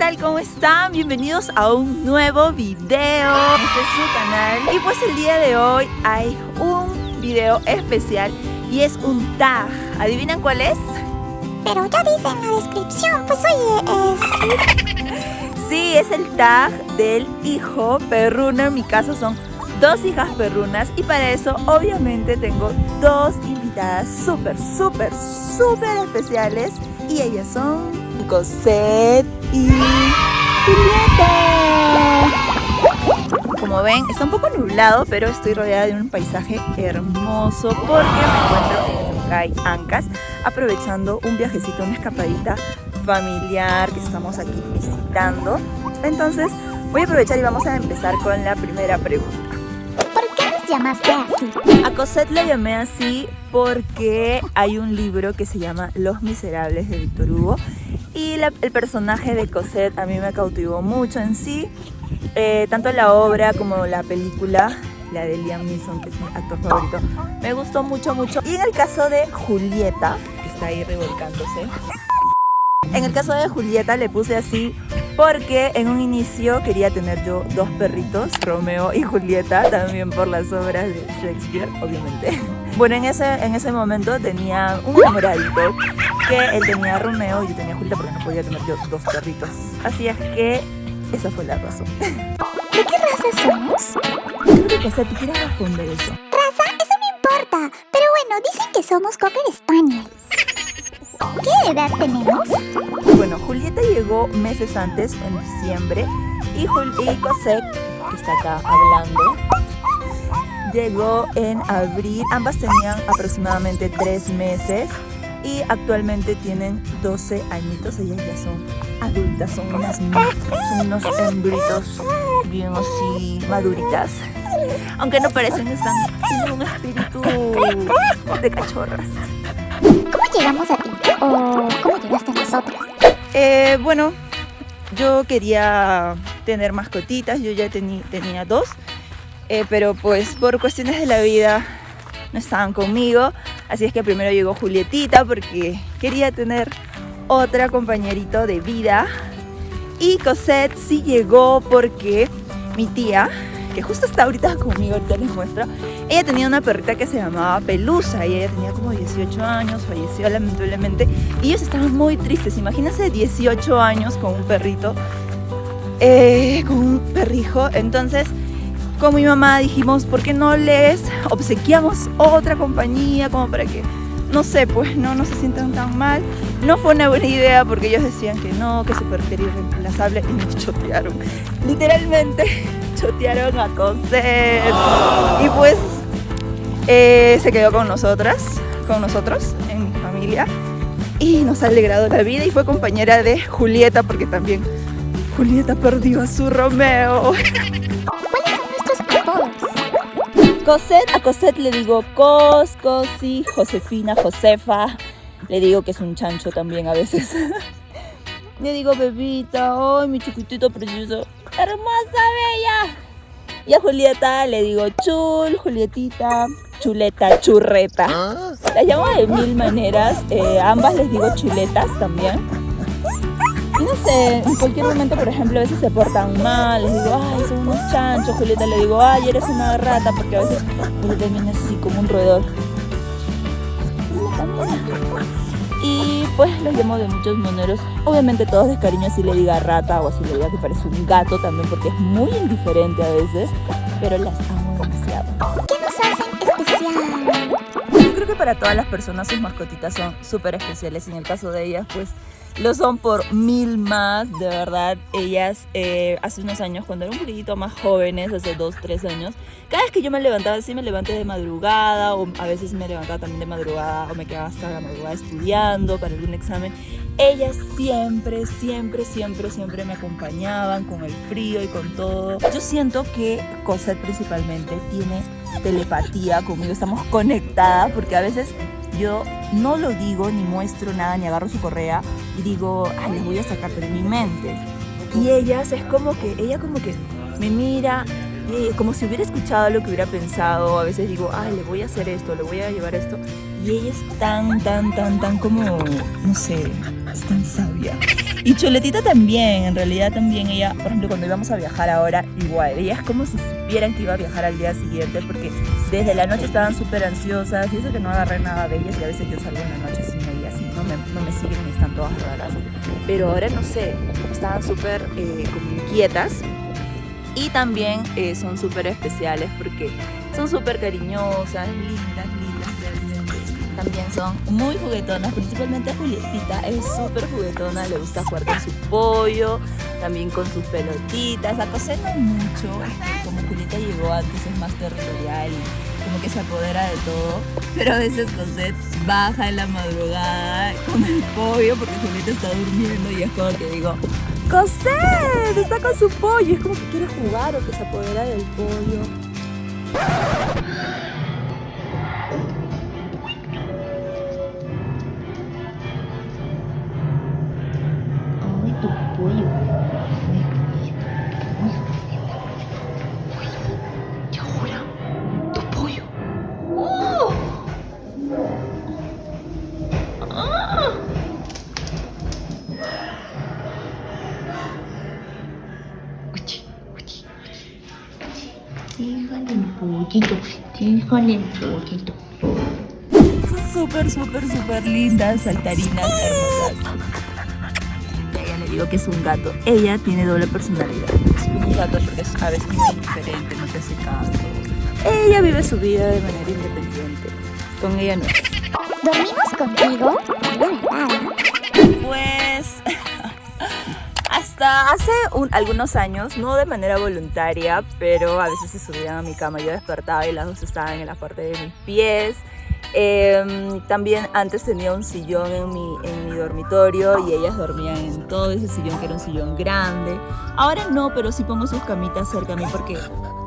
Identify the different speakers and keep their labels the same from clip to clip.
Speaker 1: tal? ¿Cómo están? Bienvenidos a un nuevo video. Este es su canal. Y pues el día de hoy hay un video especial y es un tag. ¿Adivinan cuál es?
Speaker 2: Pero ya dice en la descripción, pues oye,
Speaker 1: Sí, es el tag del hijo perruno. En mi caso son dos hijas perrunas y para eso obviamente tengo dos invitadas súper especiales y ellas son Cosette y Julieta. Como ven, está un poco nublado, pero estoy rodeada de un paisaje hermoso porque me encuentro en Yungay, Ancash, aprovechando un viajecito, una escapadita familiar que estamos aquí visitando. Entonces voy a aprovechar y vamos a empezar con la primera pregunta.
Speaker 2: ¿por qué nos llamaste así?
Speaker 1: A Cosette la llamé así porque hay un libro que se llama Los Miserables de Víctor Hugo y el personaje de Cosette a mí me cautivó mucho en sí, tanto la obra como la película, la de Liam Neeson, que es mi actor favorito, me gustó mucho. Y en el caso de Julieta, que está ahí revolcándose, en el caso de Julieta le puse así porque en un inicio quería tener yo dos perritos, Romeo y Julieta, también por las obras de Shakespeare, obviamente. Bueno, en ese momento tenía un enamoradito, que él tenía a Romeo y yo tenía a Julieta porque no podía tener yo dos perritos. Así es que esa fue la razón.
Speaker 2: ¿De qué raza somos?
Speaker 1: Creo que Cosette, ¿tú quieres responder eso?
Speaker 2: Raza, eso no importa. Pero bueno, dicen que somos Cocker Spaniel. ¿Qué edad tenemos?
Speaker 1: Bueno, Julieta llegó meses antes, en diciembre, y Cosette, que está acá hablando, llegó en abril. Ambas tenían aproximadamente 3 meses y actualmente tienen 12 añitos. Ellas ya son adultas, son unos hembritos bien así maduritas. Aunque no parecen, tienen un espíritu de cachorras.
Speaker 2: ¿Cómo llegamos a ti? ¿O cómo llegaste a nosotros?
Speaker 1: Bueno, yo quería tener mascotitas, yo ya tenía dos, pero pues por cuestiones de la vida no estaban conmigo, así es que primero llegó Julietita porque quería tener otra compañerito de vida, y Cosette sí llegó porque mi tía, que justo está ahorita conmigo, ahorita les muestro, ella tenía una perrita que se llamaba Pelusa y ella tenía como 18 años, falleció lamentablemente y ellos estaban muy tristes. Imagínense 18 años con un perrito, con un perrijo. Entonces con mi mamá dijimos, ¿por qué no les obsequiamos otra compañía como para que, no sé, pues no se sientan tan mal? No fue una buena idea porque ellos decían que no, que su perrito era irreemplazable y nos chotearon, literalmente chotearon a Cosette. Y pues se quedó con nosotros en mi familia y nos ha alegrado la vida y fue compañera de Julieta porque también Julieta perdió a su Romeo.
Speaker 2: ¿Cuáles son nuestros apodos?
Speaker 1: A Cosette le digo Cosi, Josefina, Josefa. Le digo que es un chancho también a veces. Le digo bebita, ay mi chiquitito precioso, hermosa, bella. Y a Julieta le digo chul, Julietita, chuleta, churreta. Las llamo de mil maneras, ambas les digo chuletas también. Y no sé, en cualquier momento, por ejemplo, a veces se portan mal, les digo, ay, son unos chanchos. Julieta le digo, ay, eres una rata, porque a veces Julieta viene así como un roedor. Y pues los llamo de muchos maneras, obviamente todos de cariño, así le diga rata o así le diga que parece un gato también, porque es muy indiferente a veces, pero las amo demasiado.
Speaker 2: ¿Qué nos hacen especial?
Speaker 1: Yo creo que para todas las personas sus mascotitas son súper especiales y en el caso de ellas pues lo son por mil más, de verdad. Ellas hace unos años, cuando eran un poquitito más jóvenes, hace 2, 3 años, cada vez que yo me levantaba, sí me levanté de madrugada o a veces me levantaba también de madrugada o me quedaba hasta la madrugada estudiando para algún examen, ellas siempre me acompañaban con el frío y con todo. Yo siento que Cosette principalmente tiene telepatía conmigo, estamos conectadas porque a veces yo no lo digo, ni muestro nada, ni agarro su correa y digo, ay, les voy a sacar, pero en mi mente. Y ella como que me mira como si hubiera escuchado lo que hubiera pensado. A veces digo, ay, le voy a hacer esto, le voy a llevar esto. Y ella es tan como, no sé, es tan sabia. Y Chuletita también, en realidad también ella, por ejemplo, cuando íbamos a viajar ahora, igual, ella es como si supieran que iba a viajar al día siguiente, porque desde la noche estaban súper ansiosas, y eso que no agarré nada de ellas, y a veces yo salgo en la noche sin ellas, y no me siguen y están todas raras. Pero ahora no sé, estaban súper como inquietas, y también son súper especiales porque son súper cariñosas, lindas. También son muy juguetonas, principalmente Julietita es súper juguetona, le gusta jugar con su pollo, también con sus pelotitas. A Cosette no mucho, como Julieta llegó antes es más territorial y como que se apodera de todo, pero a veces Cosette baja en la madrugada con el pollo porque Julieta está durmiendo y es como que digo, Cosette está con su pollo, es como que quiere jugar o que se apodera del pollo.
Speaker 3: Pollo. Y ahora, tu pollo. ¡Oh! ¡Ah! Déjale el pollito, déjale el pollito.
Speaker 1: Son súper lindas, saltarinas, hermosas. Ya le digo que es un gato. Ella tiene doble personalidad. Es un gato porque a veces es muy diferente, no te hace caso. Ella vive su vida de manera independiente. Con ella no es.
Speaker 2: ¿Dormimos contigo? De verdad.
Speaker 1: Pues hasta hace algunos años, no de manera voluntaria, pero a veces se subían a mi cama. Yo despertaba y las dos estaban en la parte de mis pies. También antes tenía un sillón en mi dormitorio y ellas dormían en todo ese sillón, que era un sillón grande. Ahora no, pero sí pongo sus camitas cerca a mí porque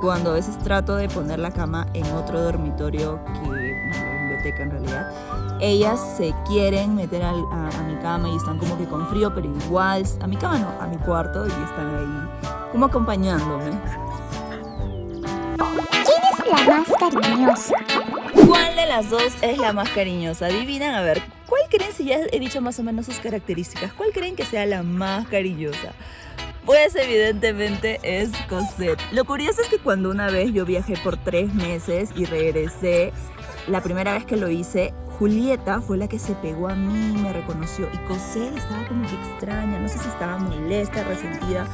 Speaker 1: cuando a veces trato de poner la cama en otro dormitorio, que la biblioteca en realidad, ellas se quieren meter a mi cama y están como que con frío, pero igual, a mi cama no, a mi cuarto, y están ahí como acompañándome.
Speaker 2: ¿Quién es la más cariñosa?
Speaker 1: ¿Cuál de las dos es la más cariñosa? Adivinan, a ver, ¿cuál creen, si ya he dicho más o menos sus características, cuál creen que sea la más cariñosa? Pues evidentemente es Cosette. Lo curioso es que cuando una vez yo viajé por 3 meses y regresé, la primera vez que lo hice, Julieta fue la que se pegó a mí, me reconoció, y Cosette estaba como que extraña, no sé si estaba molesta, resentida,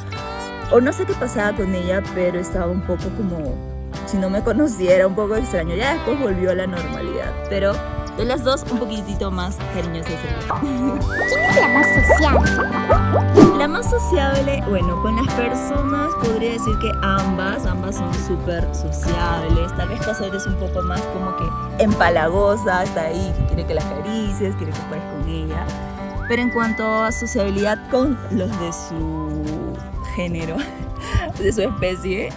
Speaker 1: o no sé qué pasaba con ella, pero estaba un poco como, si no me conociera, un poco extraño. Ya después volvió a la normalidad, pero de las dos un poquitito más cariñosa es ella.
Speaker 2: ¿Quién es la más sociable?
Speaker 1: La más sociable, bueno, con las personas podría decir que ambas son súper sociables. Tal vez Cosette es un poco más como que empalagosa, está ahí, que quiere que la acaricies, quiere que juegues con ella. Pero en cuanto a sociabilidad con los de su género, de su especie,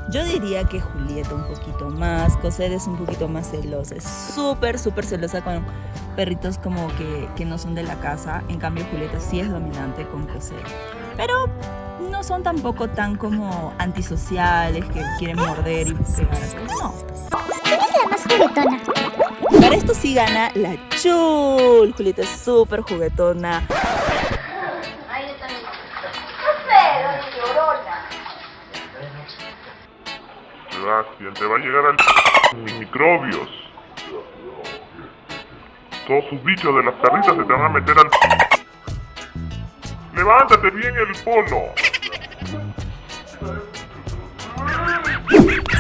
Speaker 1: yo diría que Julieta un poquito más, Cosette es un poquito más celosa, es súper celosa con perritos como que no son de la casa. En cambio Julieta sí es dominante con Cosette, pero no son tampoco tan como antisociales que quieren morder y pegar. No.
Speaker 2: ¿Quién es la más juguetona?
Speaker 1: Para esto sí gana la Chul. Julieta es súper juguetona.
Speaker 4: Sebastián, te va a llegar al microbios. Todos sus bichos de las perritas se te van a meter al... ¡Levántate bien el polo!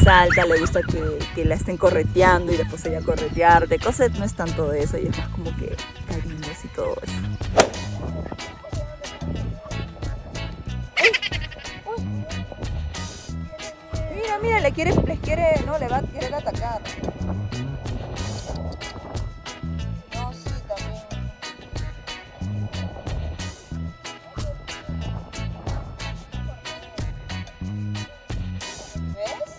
Speaker 1: Salta, le gusta que la estén correteando y después ella corretearte. Cosette no es tanto de eso, y es más como que cariños y todo eso. Mira, les quiere, no, le va a querer atacar. No, sí, también. ¿Ves?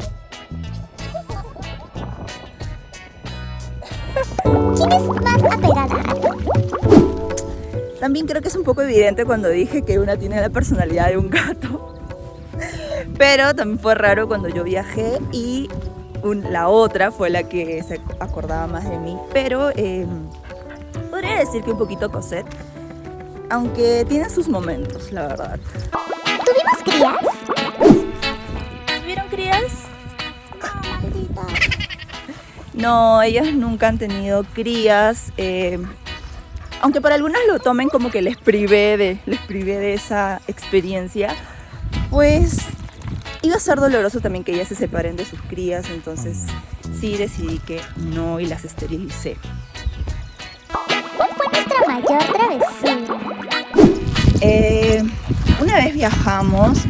Speaker 2: ¿Quién es más apegada a ti?
Speaker 1: También creo que es un poco evidente cuando dije que una tiene la personalidad de un gato. Pero también fue raro cuando yo viajé y la otra fue la que se acordaba más de mí, pero podría decir que un poquito Cosette, aunque tiene sus momentos, la verdad.
Speaker 2: ¿Tuvimos crías?
Speaker 1: ¿Tuvieron crías?
Speaker 2: Ah, maldita.
Speaker 1: No, ellas nunca han tenido crías, aunque para algunas lo tomen como que les privé de esa experiencia, pues iba a ser doloroso también que ellas se separen de sus crías, entonces sí decidí que no y las esterilicé.
Speaker 2: ¿Cuál fue nuestra mayor travesura?
Speaker 1: Una vez viajamos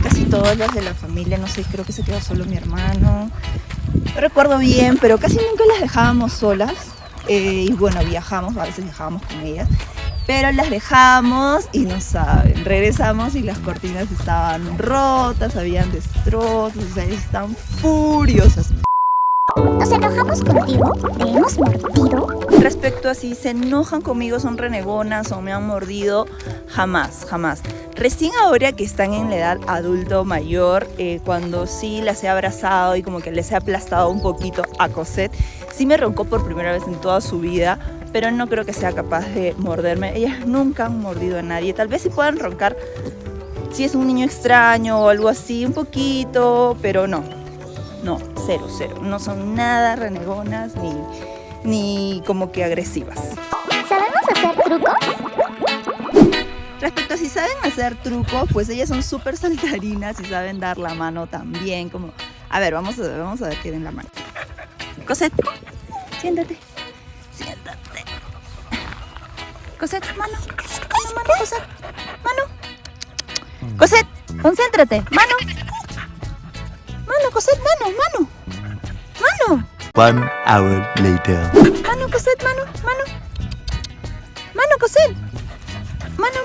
Speaker 1: casi todas las de la familia, no sé, creo que se quedó solo mi hermano, no recuerdo bien, pero casi nunca las dejábamos solas. Y bueno, a veces viajábamos con ellas, pero las dejamos y no saben, regresamos y las cortinas estaban rotas, habían destrozos, o sea, estaban furiosas.
Speaker 2: ¿Nos enojamos contigo? ¿Te hemos mordido?
Speaker 1: Respecto a si se enojan conmigo, son renegonas o me han mordido, jamás. Recién ahora que están en la edad adulto mayor, cuando sí las he abrazado y como que les he aplastado un poquito a Cosette, sí me roncó por primera vez en toda su vida, pero no creo que sea capaz de morderme. Ellas nunca han mordido a nadie, tal vez sí puedan roncar si es un niño extraño o algo así, un poquito, pero no, cero, no son nada renegonas ni como que agresivas.
Speaker 2: ¿Sabemos hacer trucos?
Speaker 1: Respecto a si saben hacer trucos, pues ellas son súper saltarinas y saben dar la mano también, como... A ver, vamos a ver qué den la mano. Cosette, siéntate. Cosette, mano, Cosette, mano. Cosette, concéntrate, mano. Cosette, mano.
Speaker 5: 1 hour later.
Speaker 1: Mano, Cosette, mano. Cosette. Mano.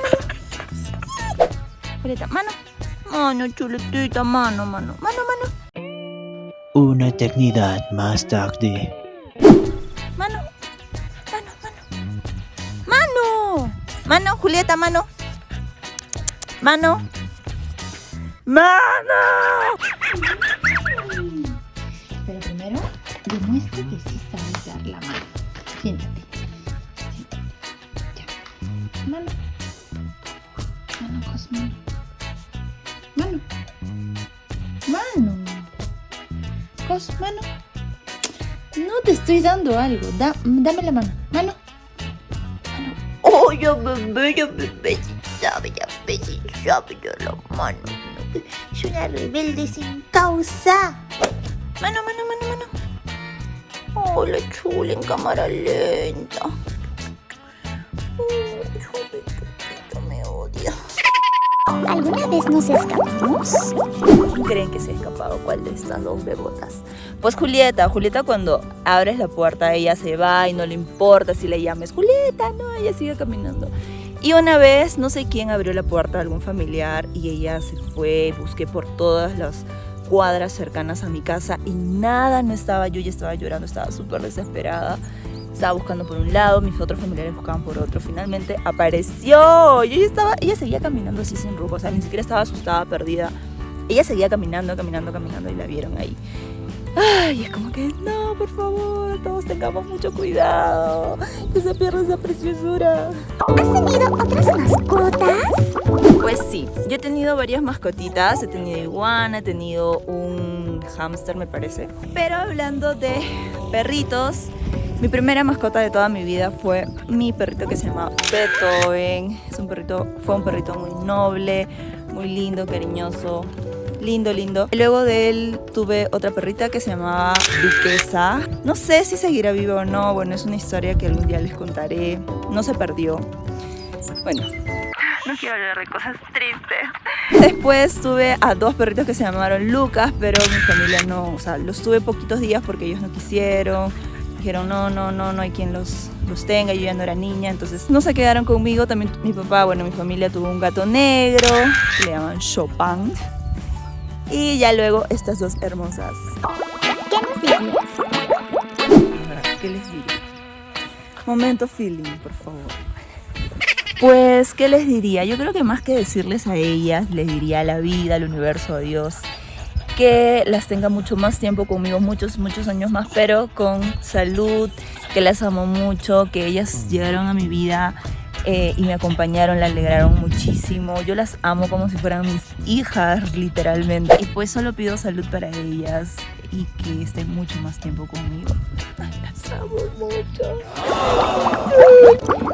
Speaker 1: Julieta, mano. Mano, chuletita, mano.
Speaker 5: Una eternidad más tarde.
Speaker 1: Mano. Mano, Julieta, mano.
Speaker 3: Pero primero, demuestra que sí sabes dar la mano. Siéntate. Ya. Mano. Cos, mano. Cos, mano. No te estoy dando algo. Dame la mano. Mano.
Speaker 2: Oh, ya bebé, sabe la mano. Es una rebelde sin causa.
Speaker 1: Mano.
Speaker 2: Oh, la chula en cámara lenta. Me odia. ¿Alguna vez nos escapamos?
Speaker 1: ¿Creen que se ha escapado cuál de estas dos bebotas? Pues Julieta cuando abres la puerta, ella se va y no le importa si le llames Julieta, no, ella sigue caminando. Y una vez, no sé quién abrió la puerta, algún familiar, y ella se fue, busqué por todas las cuadras cercanas a mi casa y nada, no estaba, yo ya estaba llorando, estaba súper desesperada. Estaba buscando por un lado, mis otros familiares buscaban por otro. Finalmente apareció. Ella seguía caminando así sin rumbo, o sea, ni siquiera estaba asustada, perdida. Ella seguía caminando y la vieron ahí. Ay, es como que, no, por favor, todos tengamos mucho cuidado, que se pierda esa preciosura.
Speaker 2: ¿Has tenido otras mascotas?
Speaker 1: Pues sí, yo he tenido varias mascotitas, he tenido iguana, he tenido un hámster, me parece. Pero hablando de perritos, mi primera mascota de toda mi vida fue mi perrito que se llama Beethoven. Fue un perrito muy noble, muy lindo, cariñoso. Lindo. Y luego de él tuve otra perrita que se llamaba Duquesa. No sé si seguirá viva o no. Bueno, es una historia que algún día les contaré. No se perdió. Bueno, no quiero hablar de cosas tristes. Después tuve a dos perritos que se llamaron Lucas, pero mi familia no, o sea, los tuve poquitos días porque ellos no quisieron. Dijeron no hay quien los tenga, yo ya no era niña, entonces no se quedaron conmigo. También mi papá, mi familia tuvo un gato negro, que le llaman Chopin. Y ya luego estas dos hermosas.
Speaker 2: ¿Qué nos dirías?
Speaker 1: ¿Qué les diría? Momento feeling, por favor. Pues, ¿qué les diría? Yo creo que más que decirles a ellas, les diría a la vida, al universo, a Dios. que las tenga mucho más tiempo conmigo, muchos años más, pero con salud, que las amo mucho, que ellas llegaron a mi vida y me acompañaron, la alegraron muchísimo. Yo las amo como si fueran mis hijas, literalmente. Y pues solo pido salud para ellas y que estén mucho más tiempo conmigo. Las amo mucho.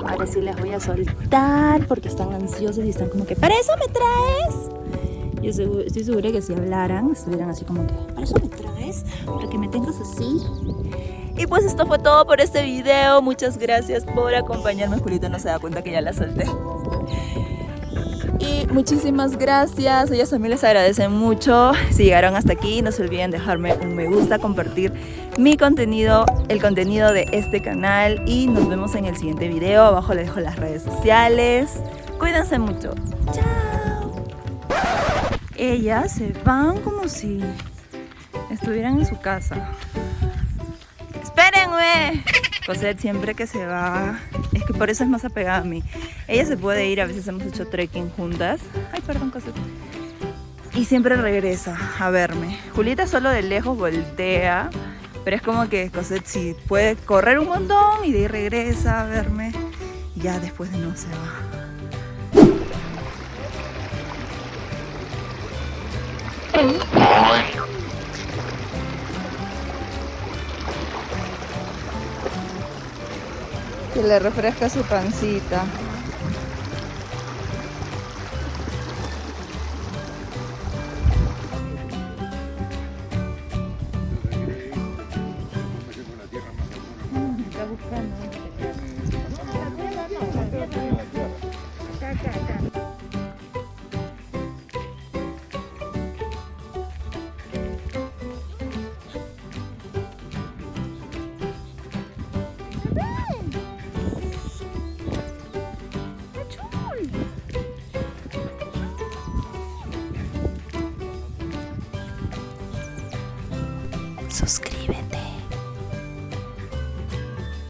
Speaker 1: Ahora sí las voy a soltar porque están ansiosas y están como que ¿para eso me traes? Yo estoy segura que si hablaran, estuvieran así como que ¿para eso me traes? ¿Para que me tengas así? Y pues esto fue todo por este video. Muchas gracias por acompañarme. Julita no se da cuenta que ya la solté. Y muchísimas gracias. Ellas también les agradecen mucho. Si llegaron hasta aquí, no se olviden dejarme un me gusta, compartir mi contenido, el contenido de este canal. Y nos vemos en el siguiente video. Abajo les dejo las redes sociales. Cuídense mucho. Chao. Ellas se van como si estuvieran en su casa. ¡Espérenme! Cosette siempre que se va, es que por eso es más apegada a mí. Ella se puede ir, a veces hemos hecho trekking juntas. Ay, perdón, Cosette. Y siempre regresa a verme. Julieta solo de lejos voltea, pero es como que Cosette sí puede correr un montón y de ahí regresa a verme. Y ya después de no se va. Que le refresca su pancita. Está buscando.
Speaker 2: Suscríbete.